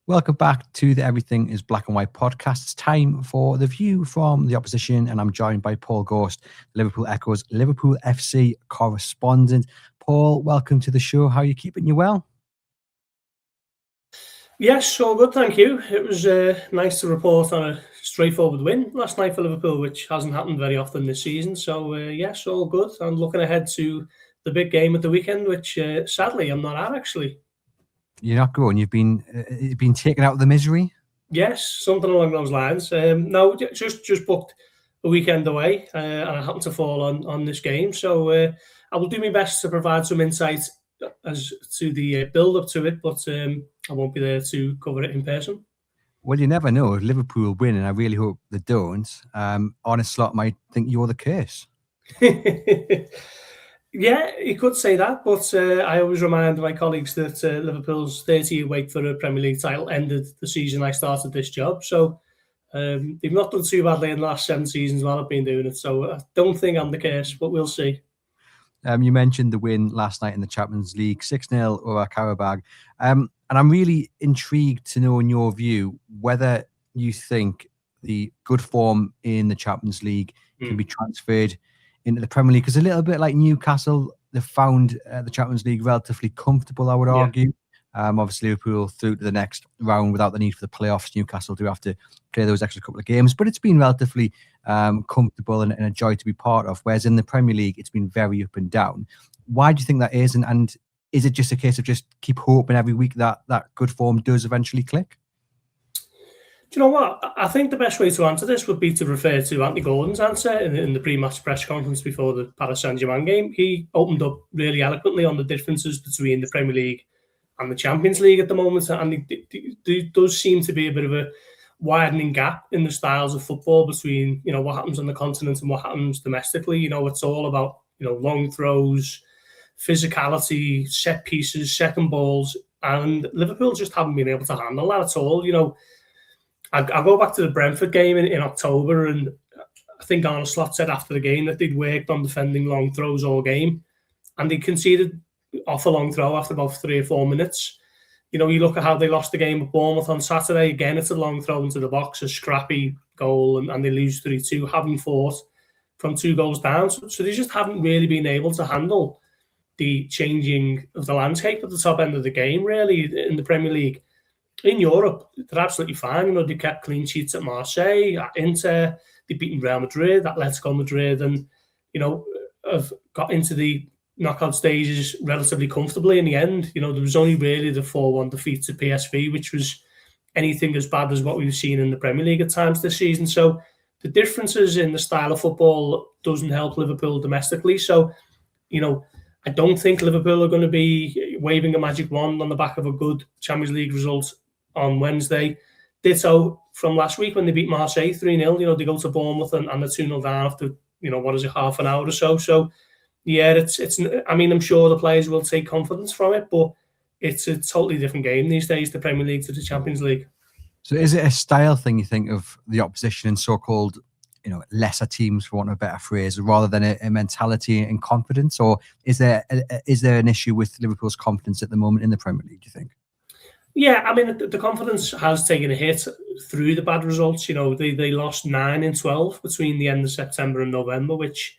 Welcome back to the Everything is Black and White podcast. It's time for the view from the opposition, and I'm joined by Paul Gorst, Liverpool Echo's Liverpool FC correspondent. Paul, welcome to the show. How are you keeping? You well? Yes, all good, thank you. It was nice to report on a straightforward win last night for Liverpool, which hasn't happened very often this season. So, yes, all good. I'm looking ahead to the big game at the weekend, which sadly I'm not at, actually. You're not going? You've been taken out of the misery? Yes, something along those lines. No, just booked a weekend away, and I happened to fall on this game. So I will do my best to provide some insight as to the build-up to it, but I won't be there to cover it in person. Well, you never know. If Liverpool win, and I really hope they don't, Honest Slot might think you're the curse. Yeah, you could say that, but I always remind my colleagues that Liverpool's 30-year wait for a Premier League title ended the season I started this job. So they've not done too badly in the last 7 seasons while I've been doing it. So I don't think I'm the curse, but we'll see. You mentioned the win last night in the Champions League, 6-0 over Karabag. And I'm really intrigued to know, in your view, whether you think the good form in the Champions League can be transferred into the Premier League. Because a little bit like Newcastle, they found the Champions League relatively comfortable, I would argue. Obviously, Liverpool through to the next round without the need for the playoffs. Newcastle do have to play those extra couple of games, but it's been relatively comfortable and a joy to be part of. Whereas in the Premier League, it's been very up and down. Why do you think that is? And is it just a case of just keep hoping every week that good form does eventually click? Do you know what? I think the best way to answer this would be to refer to Anthony Gordon's answer in the pre-match press conference before the Paris Saint-Germain game. He opened up really eloquently on the differences between the Premier League and the Champions League at the moment, and there does seem to be a bit of a widening gap in the styles of football between what happens on the continent and what happens domestically. It's all about long throws, physicality, set pieces, second balls, and Liverpool just haven't been able to handle that at all. I go back to the Brentford game in October, and I think Arne Slot said after the game that they'd worked on defending long throws all game, and they conceded off a long throw after about 3 or 4 minutes. You look at how they lost the game at Bournemouth on Saturday. Again, it's a long throw into the box, a scrappy goal, and they lose 3-2, having fought from 2 goals down. So they just haven't really been able to handle the changing of the landscape at the top end of the game, really, in the Premier League. In Europe, they're absolutely fine. They kept clean sheets at Marseille, at Inter. They've beaten Real Madrid, Atletico Madrid, and, have got into the knockout stages relatively comfortably in the end. There was only really the 4-1 defeat to PSV, which was anything as bad as what we've seen in the Premier League at times this season. So the differences in the style of football doesn't help Liverpool domestically. So, I don't think Liverpool are going to be waving a magic wand on the back of a good Champions League result on Wednesday. Ditto from last week when they beat Marseille 3-0. They go to Bournemouth and they're 2-0 down after, half an hour or so. So, yeah, it's. I mean, I'm sure the players will take confidence from it, but it's a totally different game these days, the Premier League to the Champions League. So is it a style thing, you think, of the opposition and so-called, lesser teams, for want of a better phrase, rather than a mentality and confidence? Or is there an issue with Liverpool's confidence at the moment in the Premier League, do you think? Yeah, I mean, the confidence has taken a hit through the bad results. They lost 9 in 12 between the end of September and November, which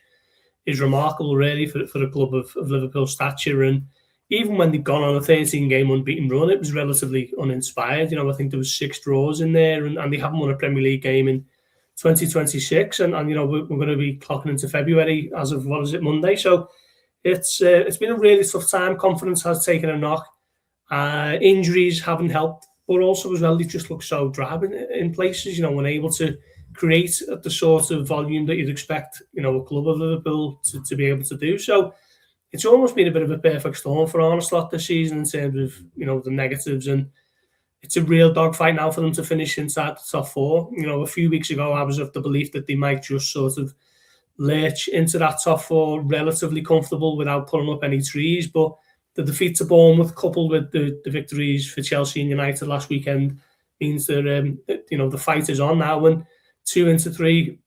is remarkable, really, for a club of Liverpool's stature. And even when they'd gone on a 13-game unbeaten run, it was relatively uninspired. I think there was 6 draws in there, and they haven't won a Premier League game in 2026. And we're going to be clocking into February as of, Monday. So it's been a really tough time. Confidence has taken a knock. Injuries haven't helped, but also as well, they just look so drab in places, unable to create at the sort of volume that you'd expect, a club of Liverpool to be able to do. So it's almost been a bit of a perfect storm for Arne Slot this season in terms of, the negatives, and it's a real dogfight now for them to finish inside the top 4. A few weeks ago, I was of the belief that they might just sort of lurch into that top 4 relatively comfortable without pulling up any trees, but the defeat to Bournemouth, coupled with the victories for Chelsea and United last weekend, means that the fight is on now, and 2 into 3,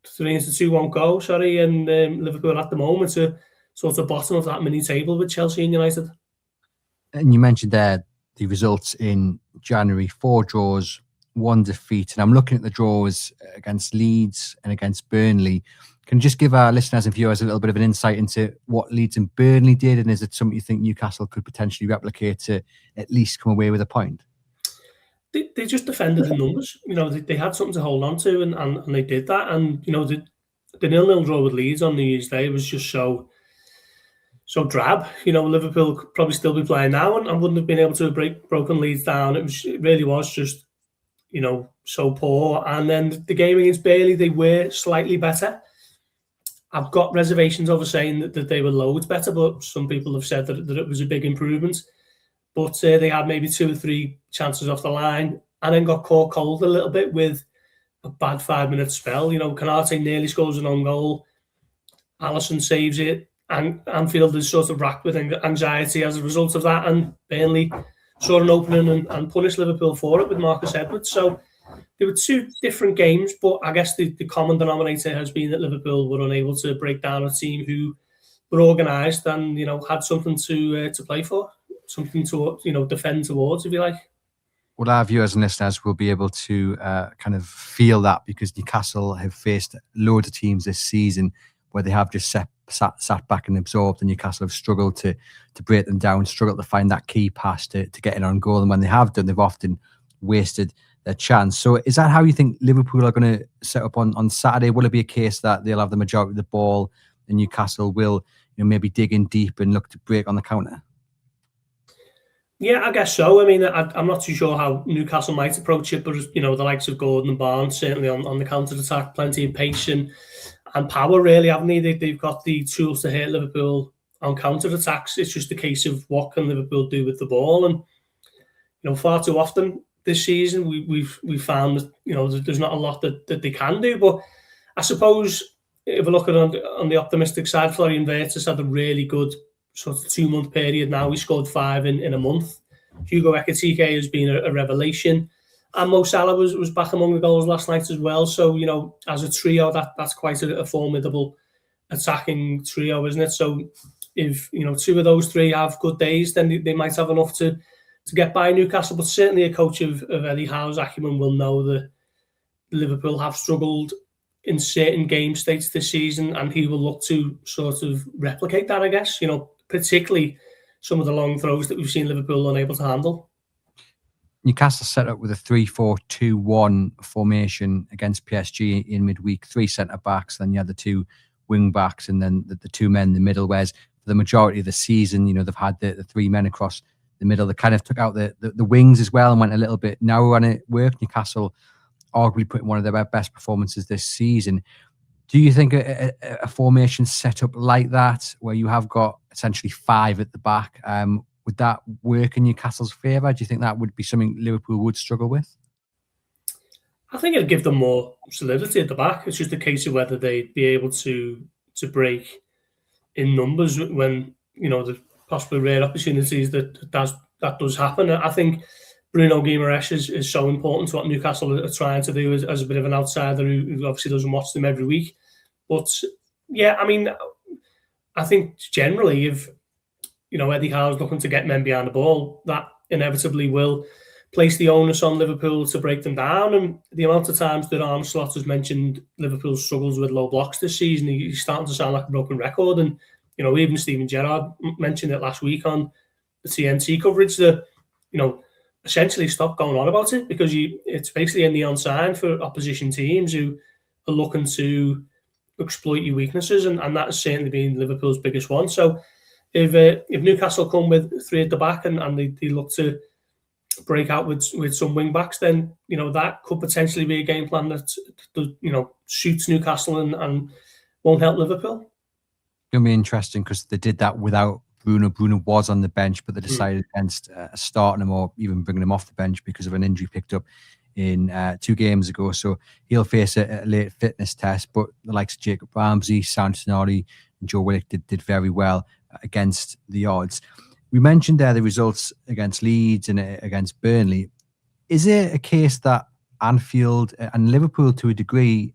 3 into 2 won't go. And Liverpool at the moment are sort of bottom of that mini table with Chelsea and United. And you mentioned there the results in January: 4 draws, 1 defeat. And I'm looking at the draws against Leeds and against Burnley. Can you just give our listeners and viewers a little bit of an insight into what Leeds and Burnley did? And is it something you think Newcastle could potentially replicate to at least come away with a point? They just defended in numbers. They had something to hold on to, and they did that. And, the 0-0 draw with Leeds on New Year's Day was just so drab. Liverpool could probably still be playing now and wouldn't have been able to have broken Leeds down. It really was just, so poor. And then the game against Burnley, they were slightly better. I've got reservations over saying that they were loads better, but some people have said that it was a big improvement. But they had maybe 2 or 3 chances off the line and then got caught cold a little bit with a bad 5-minute spell. Canate nearly scores an own goal. Alisson saves it. And Anfield is sort of racked with anxiety as a result of that. And Burnley saw an opening and punished Liverpool for it with Marcus Edwards. So there were 2 different games, but I guess the common denominator has been that Liverpool were unable to break down a team who were organised and, had something to play for, something to, defend towards, if you like. Well, our viewers and listeners will be able to kind of feel that, because Newcastle have faced loads of teams this season where they have just sat back and absorbed, and Newcastle have struggled to break them down, struggled to find that key pass to get in on goal. And when they have done, they've often wasted their chance. So is that how you think Liverpool are going to set up on Saturday? Will it be a case that they'll have the majority of the ball and Newcastle will maybe dig in deep and look to break on the counter? Yeah, I guess so. I mean, I'm not too sure how Newcastle might approach it, but, the likes of Gordon and Barnes, certainly on the counter-attack, plenty of patience and power, really, haven't they? They've got the tools to hit Liverpool on counter-attacks. It's just a case of what can Liverpool do with the ball. And, far too often this season, we've found that, there's not a lot that they can do. But I suppose if we look at it on the optimistic side, Florian Wirtz had a really good sort of 2-month period now. He scored 5 in a month. Hugo Ekitike has been a revelation. And Mo Salah was back among the goals last night as well. So, as a trio, that's quite a formidable attacking trio, isn't it? So if, 2 of those 3 have good days, then they might have enough to get by Newcastle. But certainly a coach of Eddie Howe's acumen will know that Liverpool have struggled in certain game states this season, and he will look to sort of replicate that, I guess, particularly some of the long throws that we've seen Liverpool unable to handle. Newcastle set up with a 3-4-2-1 formation against PSG in midweek, 3 centre-backs, then you had the 2 wing-backs, and then the 2 men in the middle, whereas for the majority of the season, they've had the 3 men across the middle. They kind of took out the wings as well and went a little bit narrow on it. Newcastle arguably putting one of their best performances this season. Do you think a formation set up like that, where you have got essentially 5 at the back, would that work in Newcastle's favour? Do you think that would be something Liverpool would struggle with? I think it'd give them more solidity at the back. It's just a case of whether they'd be able to break in numbers when, the possibly rare opportunities that does happen. I think Bruno Guimaraes is so important to what Newcastle are trying to do as a bit of an outsider who obviously doesn't watch them every week. But yeah, I mean, I think generally if, Eddie Howe's looking to get men behind the ball, that inevitably will place the onus on Liverpool to break them down. And the amount of times that Arne Slot has mentioned Liverpool's struggles with low blocks this season, he's starting to sound like a broken record. And, even Steven Gerrard mentioned it last week on the TNT coverage that, essentially stop going on about it, because it's basically a neon sign for opposition teams who are looking to exploit your weaknesses, and that has certainly been Liverpool's biggest one. So if Newcastle come with 3 at the back and they look to break out with some wing backs, then that could potentially be a game plan that suits Newcastle and won't help Liverpool. It's going to be interesting because they did that without Bruno. Bruno was on the bench, but they decided against starting him or even bringing him off the bench because of an injury picked up in 2 games ago. So he'll face a late fitness test, but the likes of Jacob Ramsey, Santonari and Joe Willock did very well against the odds. We mentioned there the results against Leeds and against Burnley. Is it a case that Anfield and Liverpool to a degree,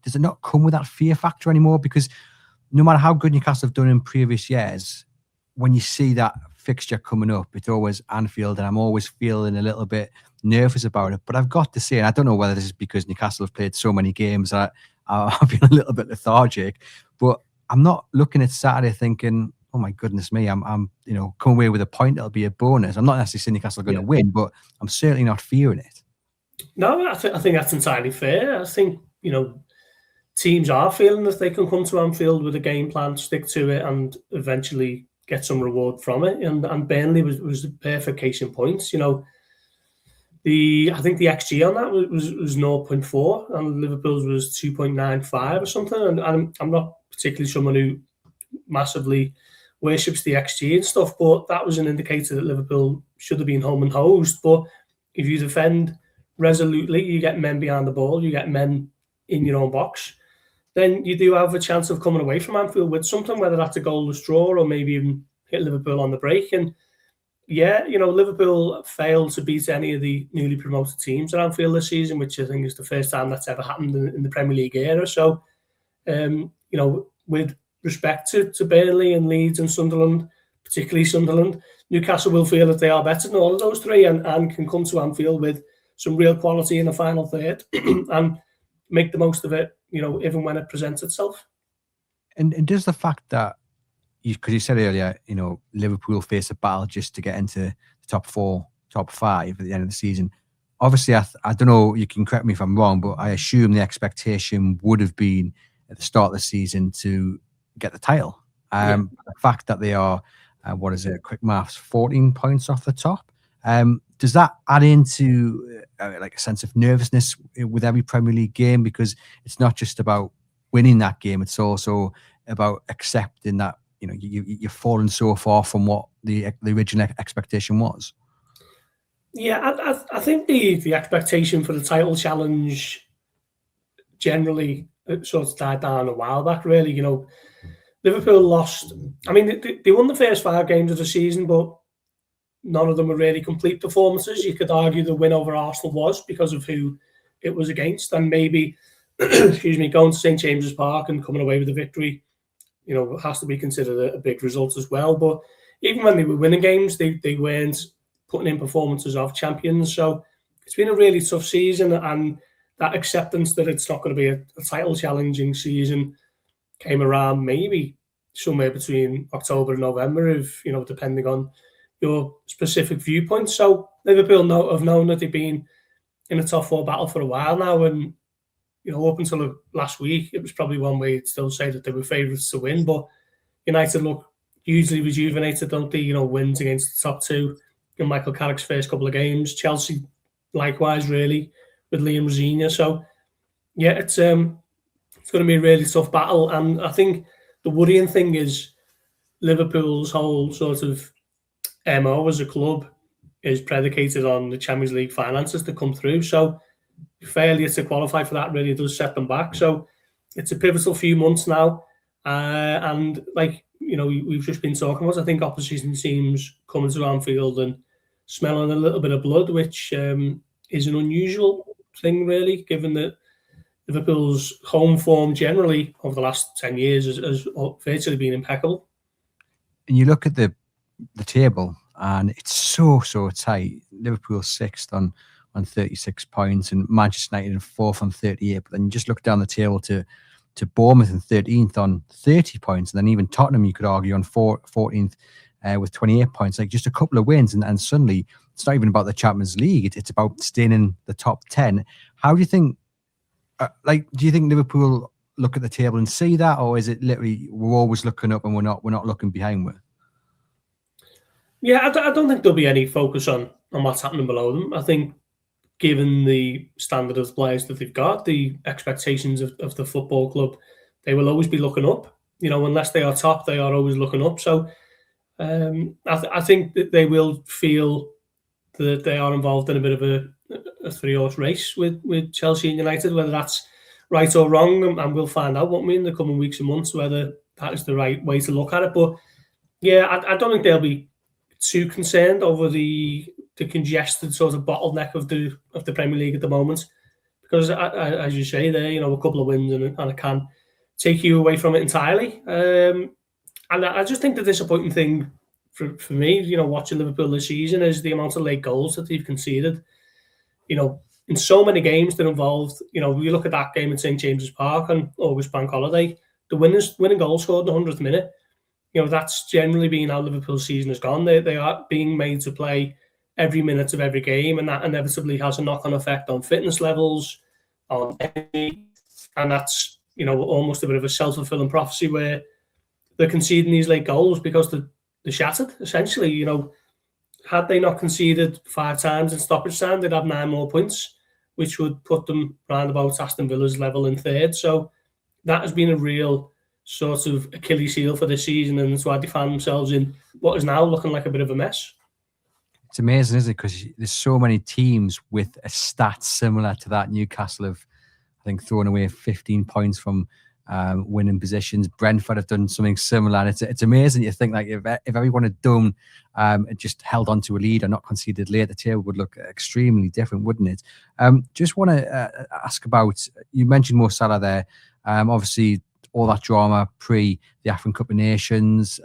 does it not come with that fear factor anymore? Because no matter how good Newcastle have done in previous years, when you see that fixture coming up, it's always Anfield, and I'm always feeling a little bit nervous about it. But I've got to say, and I don't know whether this is because Newcastle have played so many games that I've been a little bit lethargic, but I'm not looking at Saturday thinking, oh my goodness me, I'm come away with a point. It'll be a bonus. I'm not necessarily saying Newcastle are going to win, but I'm certainly not fearing it. No, I think that's entirely fair. I think teams are feeling that they can come to Anfield with a game plan, stick to it, and eventually get some reward from it. And Burnley was the perfect case in point. I think the XG on that was 0.4, and Liverpool's was 2.95 or something. And I'm not particularly someone who massively worships the XG and stuff, but that was an indicator that Liverpool should have been home and hosed. But if you defend resolutely, you get men behind the ball, you get men in your own box, then you do have a chance of coming away from Anfield with something, whether that's a goalless draw or maybe even hit Liverpool on the break. And Liverpool failed to beat any of the newly promoted teams at Anfield this season, which I think is the first time that's ever happened in the Premier League era. So, with respect to Burnley and Leeds and Sunderland, particularly Sunderland, Newcastle will feel that they are better than all of those three and can come to Anfield with some real quality in the final third and make the most of it, even when it presents itself. And does the fact that, because you said earlier, Liverpool face a battle just to get into the top 4, top 5 at the end of the season. Obviously, I don't know, you can correct me if I'm wrong, but I assume the expectation would have been at the start of the season to get the title. The fact that they are, quick maths, 14 points off the top. Does that add into like a sense of nervousness with every Premier League game? Because it's not just about winning that game, it's also about accepting that you've fallen so far from what the original expectation was. Yeah, I think the expectation for the title challenge generally sort of died down a while back, really. Liverpool lost. I mean, they won the first 5 games of the season, but none of them were really complete performances. You could argue the win over Arsenal was because of who it was against, and maybe, going to St James's Park and coming away with a victory, has to be considered a big result as well. But even when they were winning games, they weren't putting in performances of champions. So it's been a really tough season, and that acceptance that it's not going to be a title challenging season came around maybe somewhere between October and November, if depending on your specific viewpoint. So Liverpool have known that they've been in a top 4 battle for a while now, and up until last week, it was probably one way you'd still say that they were favourites to win. But United look hugely rejuvenated, don't they? Wins against the top 2 in Michael Carrick's first couple of games. Chelsea, likewise, really, with Liam Rosenior. So, yeah, it's going to be a really tough battle. And I think the worrying thing is Liverpool's whole sort of MO as a club is predicated on the Champions League finances to come through. So failure to qualify for that really does set them back. So it's a pivotal few months now. And we've just been talking about, I think opposition teams coming to Anfield and smelling a little bit of blood, which is an unusual thing, really, given that Liverpool's home form generally over the last 10 years has virtually been impeccable. And you look at the table, and it's so tight. Liverpool 6th on 36 points, and Manchester United in 4th on 38. But then you just look down the table to Bournemouth in 13th on 30 points, and then even Tottenham, you could argue, on 14th with 28 points. Like, just a couple of wins, and suddenly it's not even about the Champions League. It's about staying in the top 10. How do you think? Do you think Liverpool look at the table and see that, or is it literally we're always looking up and we're not looking behind? Yeah, I don't think there'll be any focus on what's happening below them. I think, given the standard of players that they've got, the expectations of the football club, they will always be looking up. Unless they are top, they are always looking up. So I think that they will feel that they are involved in a bit of a 3-horse race with Chelsea and United, whether that's right or wrong, and we'll find out, won't we, in the coming weeks and months, whether that is the right way to look at it. But yeah, I don't think they'll be too concerned over the congested sort of bottleneck of the Premier League at the moment, because as you say there, a couple of wins and it can take you away from it entirely. And I just think the disappointing thing for me, you know, watching Liverpool this season is the amount of late goals that they've conceded. You know, in so many games that involved, you know, we look at that game at St James's Park on August Bank Holiday, the winning goal scored in the 100th minute. You know, that's generally been how Liverpool's season has gone. They are being made to play every minute of every game, and that inevitably has a knock-on effect on fitness levels, on energy, and that's, you know, almost a bit of a self-fulfilling prophecy where they're conceding these late goals because they're shattered, essentially. You know, had they not conceded 5 times in stoppage time, they'd have 9 more points, which would put them round about Aston Villa's level in 3rd. So that has been a real sort of Achilles heel for this season, and that's why they found themselves in what is now looking like a bit of a mess. It's amazing, isn't it? Because there's so many teams with a stat similar to that. Newcastle have, I think, thrown away 15 points from winning positions. Brentford have done something similar, and it's amazing. You think, like, if everyone had done just held on to a lead or not conceded late, the table would look extremely different, wouldn't it? Just want to ask about, you mentioned Mo Salah there. Obviously, all that drama pre the African Cup of Nations,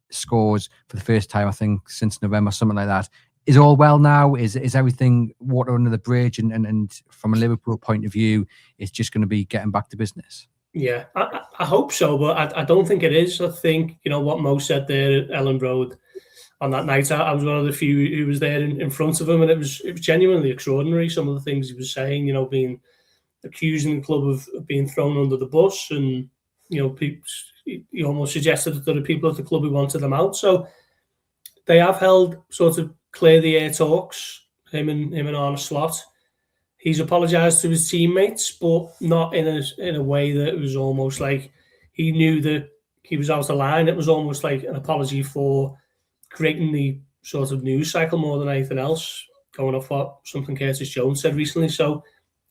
scores for the first time, I think, since November, something like that. Is all well now? Is everything water under the bridge? And from a Liverpool point of view, it's just going to be getting back to business? Yeah, I hope so, but I don't think it is. I think, you know, what Mo said there at Ellen Road on that night, I was one of the few who was there in front of him, and it was genuinely extraordinary, some of the things he was saying, you know, being accusing the club of being thrown under the bus, and, you know, he almost suggested that there are people at the club who wanted them out. So they have held sort of clear the air talks, him and Arne Slot. He's apologised to his teammates, but not in a way that was almost like he knew that he was out of line. It was almost like an apology for creating the sort of news cycle more than anything else, going off what something Curtis Jones said recently. So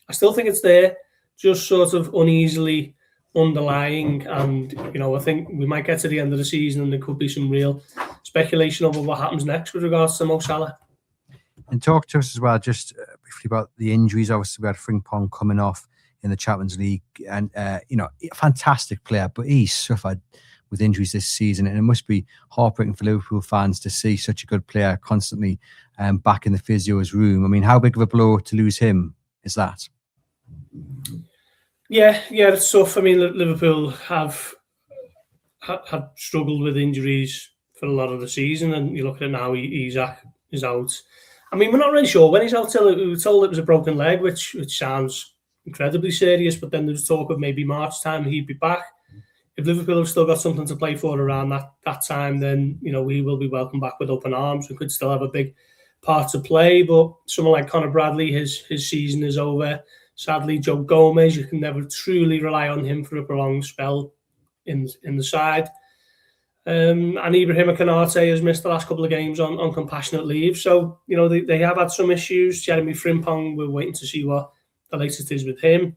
I still think it's there, just sort of uneasily underlying. And, you know, I think we might get to the end of the season and there could be some real speculation over what happens next with regards to Mo Salah. And talk to us as well, just briefly, about the injuries. Obviously, we had Frimpong coming off in the Champions League, and you know, a fantastic player, but he's suffered with injuries this season, and it must be heartbreaking for Liverpool fans to see such a good player constantly back in the physio's room. I mean, how big of a blow to lose him is that? Yeah, it's tough. I mean, Liverpool have struggled with injuries for a lot of the season, and you look at it now, Isak is out. I mean, we're not really sure when he's out. We were told it was a broken leg, which sounds incredibly serious, but then there's talk of maybe March time he'd be back. If Liverpool have still got something to play for around that time, then, you know, he will be welcomed back with open arms. We could still have a big part to play, but someone like Conor Bradley, his season is over. Sadly, Joe Gomez, you can never truly rely on him for a prolonged spell in the side. And Ibrahim Konate has missed the last couple of games on compassionate leave. So, you know, they have had some issues. Jeremy Frimpong, we're waiting to see what the latest is with him.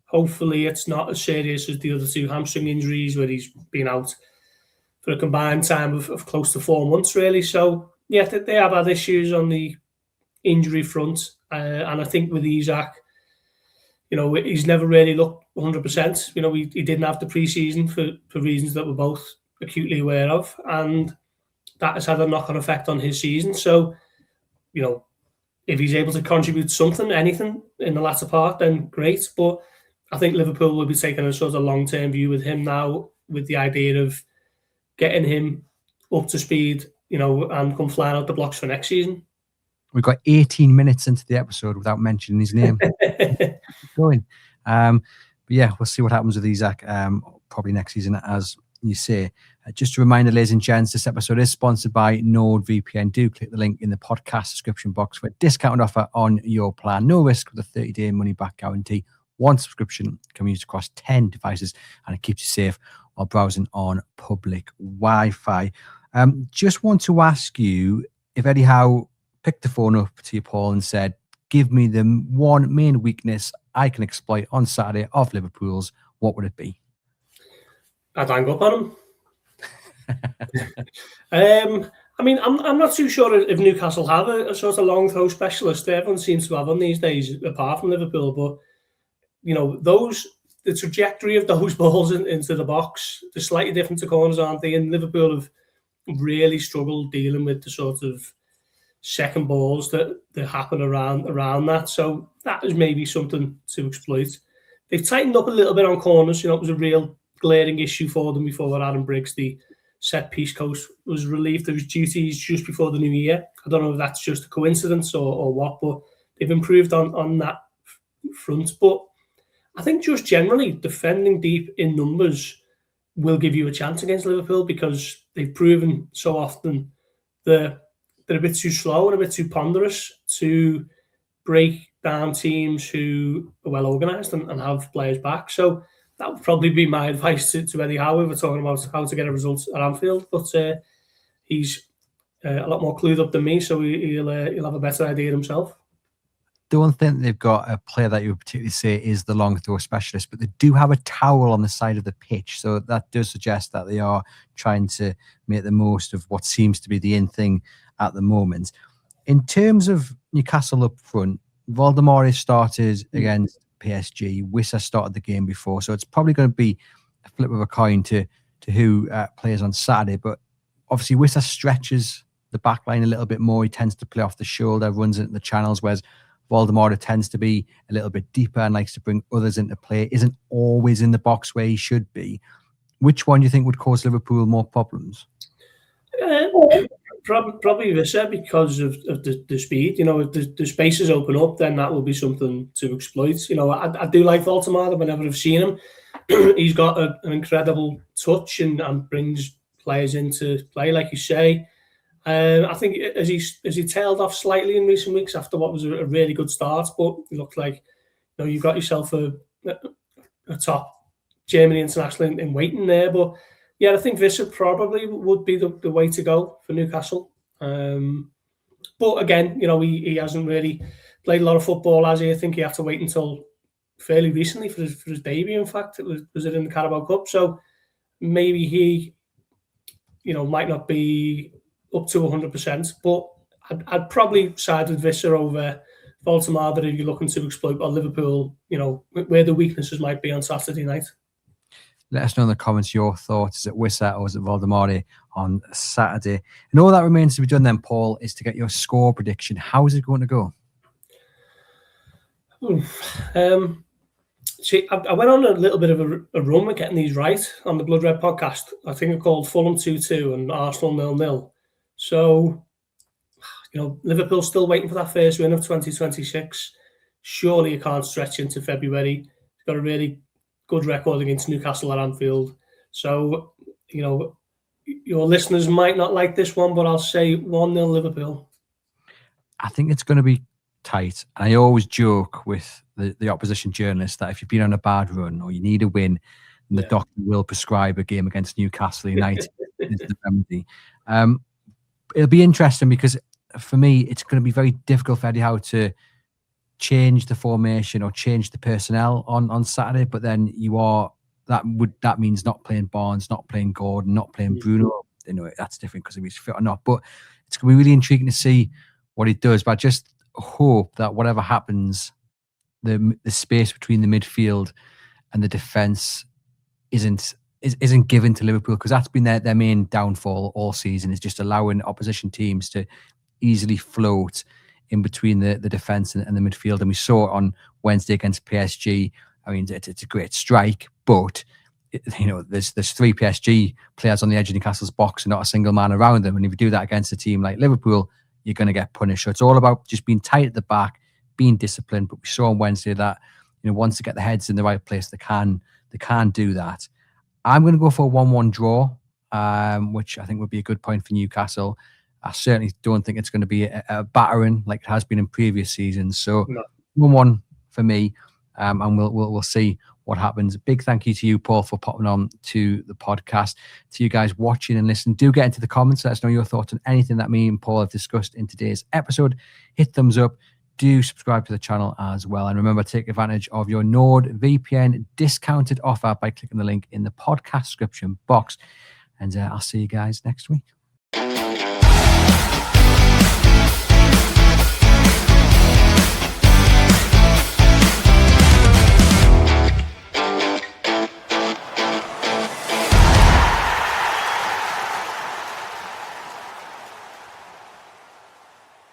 Hopefully it's not as serious as the other 2 hamstring injuries, where he's been out for a combined time of close to 4 months, really. So, yeah, they have had issues on the injury front. And I think with Isak, you know, he's never really looked 100%. You know, he didn't have the pre-season for reasons that we're both acutely aware of, and that has had a knock-on effect on his season. So, you know, if he's able to contribute something, anything in the latter part, then great. But I think Liverpool will be taking a sort of long-term view with him now, with the idea of getting him up to speed, you know, and come flying out the blocks for next season. We've got 18 minutes into the episode without mentioning his name. Going. But yeah, we'll see what happens with Isak probably next season, as you say. Just a reminder, ladies and gents, this episode is sponsored by NordVPN. Do click the link in the podcast description box for a discounted offer on your plan. No risk with a 30-day money-back guarantee. One subscription can be used across 10 devices, and it keeps you safe while browsing on public Wi-Fi. Just want to ask you, if Eddie Howe picked the phone up to you, Paul, and said, give me the one main weakness I can exploit on Saturday of Liverpool's, what would it be? I'd hang up on him. I mean, I'm not too sure if Newcastle have a sort of long throw specialist. Everyone seems to have one these days, apart from Liverpool. But, you know, the trajectory of those balls into the box, they're slightly different to corners, aren't they? And Liverpool have really struggled dealing with the sort of second balls that happen around that. So that is maybe something to exploit. They've tightened up a little bit on corners. It was a real glaring issue for them before Adam Briggs, the set-piece coach, was relieved of his duties just before the new year. I don't know if that's just a coincidence or what, but they've improved on that front. But I think just generally defending deep in numbers will give you a chance against Liverpool, because they've proven so often they're a bit too slow and a bit too ponderous to break down teams who are well organised and have players back. So that would probably be my advice to Eddie Howe if we're talking about how to get a result at Anfield. But he's a lot more clued up than me, so he'll have a better idea himself. Don't think they've got a player that you would particularly say is the long throw specialist, but they do have a towel on the side of the pitch. So that does suggest that they are trying to make the most of what seems to be the in thing at the moment. In terms of Newcastle up front, Waldemar started against PSG. Wissa started the game before, so it's probably going to be a flip of a coin to who plays on Saturday. But obviously Wissa stretches the back line a little bit more. He tends to play off the shoulder, runs into the channels, whereas Waldemar tends to be a little bit deeper and likes to bring others into play, isn't always in the box where he should be. Which one do you think would cause Liverpool more problems? Probably Wissa, because of the speed. If the spaces open up, then that will be something to exploit. I do like Waldemar whenever I've seen him. He's got an incredible touch and brings players into play, like you say. I think as he tailed off slightly in recent weeks after what was a really good start, but it looked like you've got yourself a top Germany international in waiting there. But yeah, I think Wissa probably would be the way to go for Newcastle. But again, he hasn't really played a lot of football, has he? I think he had to wait until fairly recently for his debut. In fact, was it in the Carabao Cup? So maybe he, might not be up to 100%, but I'd probably side with Wissa over Waldemar if you're looking to exploit Liverpool, where the weaknesses might be on Saturday night. Let us know in the comments your thoughts. Is it Wissa or is it Waldemar on Saturday? And all that remains to be done then, Paul, is to get your score prediction. How is it going to go? See, I went on a little bit of a run with getting these right on the Blood Red podcast. I think I called Fulham 2-2 and Arsenal 0-0. So, Liverpool's still waiting for that first win of 2026. Surely you can't stretch into February. You've got a really good record against Newcastle at Anfield. So, your listeners might not like this one, but I'll say 1-0 Liverpool. I think it's going to be tight. I always joke with the opposition journalists that if you've been on a bad run or you need a win, the doctor will prescribe a game against Newcastle United is the remedy. It'll be interesting because for me, it's going to be very difficult for Eddie Howe to change the formation or change the personnel on Saturday. But then that means not playing Barnes, not playing Gordon, not playing Bruno. That's different because if he's fit or not. But it's going to be really intriguing to see what he does. But I just hope that whatever happens, the space between the midfield and the defence isn't given to Liverpool, because that's been their main downfall all season, is just allowing opposition teams to easily float in between the defence and the midfield. And we saw it on Wednesday against PSG. I mean, it's a great strike, but there's three PSG players on the edge of Newcastle's box and not a single man around them. And if you do that against a team like Liverpool, you're going to get punished. So it's all about just being tight at the back, being disciplined. But we saw on Wednesday that once they get the heads in the right place, they can do that. I'm going to go for a 1-1 draw, which I think would be a good point for Newcastle. I certainly don't think it's going to be a battering like it has been in previous seasons. So 1-1 for me, and we'll see what happens. Big thank you to you, Paul, for popping on to the podcast. To you guys watching and listening, do get into the comments. Let us know your thoughts on anything that me and Paul have discussed in today's episode. Hit thumbs up. Do subscribe to the channel as well. And remember, take advantage of your NordVPN discounted offer by clicking the link in the podcast description box. And I'll see you guys next week.